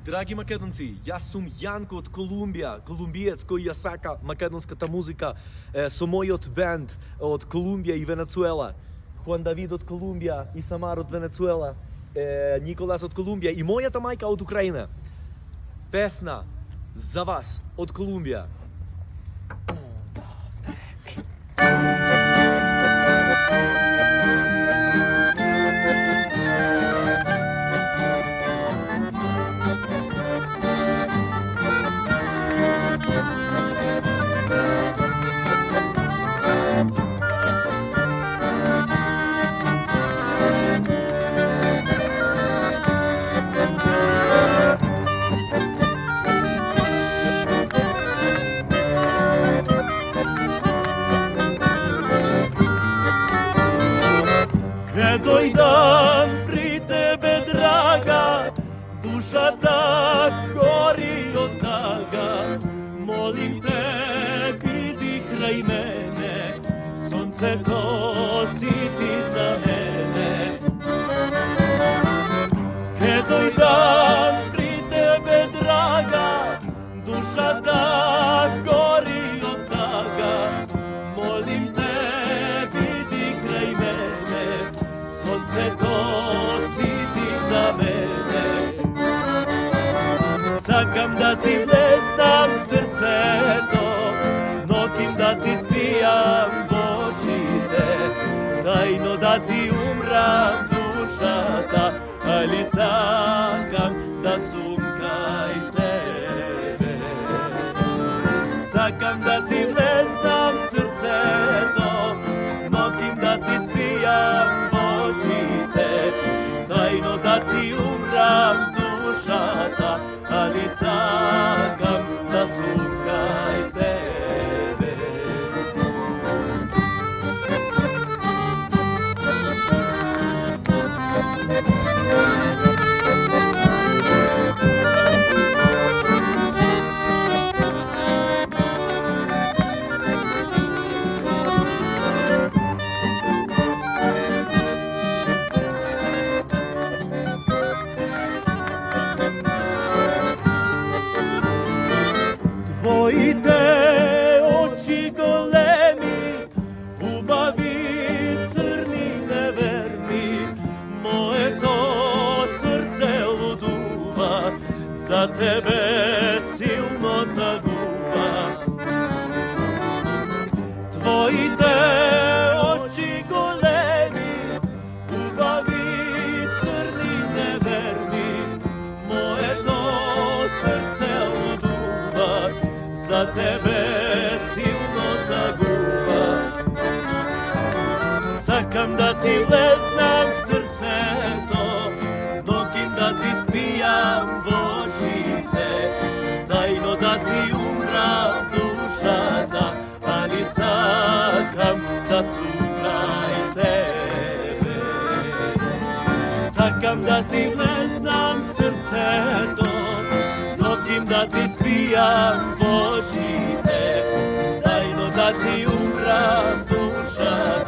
Драги македонци, јас сум Јанко од Колумбија, колумбиец кој ја сака македонската музика со мојот бенд од Колумбија и Венецуела. Хуан Давид од Колумбија и Самар од Венецуела, Николас од Колумбија и мојата мајка од Украина. Песна за вас од Колумбија. Тој дан при тебе, драга, душата гори од тага. Молим те, биди крај мене, сонцето си ти за мене. Тој дан при тебе, драга, душата гори од тага. Молим те, биди крај мене, сонцето си ти за мене. Сакам да ти влезнам в срцето, ноќим да ти спијам во очите, тајно да ти умрам душата, али сакам да сум кај тебе. Сакам да ти влезнам в срцето, ноќим да ти спијам во очите, тајно да ти умрам душата, али сакам да сум кај тебе. Твоите очи големи, убави, црни, неверни, моето срце лудува, за тебе силно тагува. Твоите очи големи, убави, црни, неверни, моето срце лудува, за тебе силно тагува. Сакам да ти влезнам в срцето, ноќим да ти спијам во очите, тајно да ти умрам душата, али сакам да сум кај тебе. Сакам да ти влезнам в срцето, ноќим да ти спијам во очите, тајно да ти умрам душата,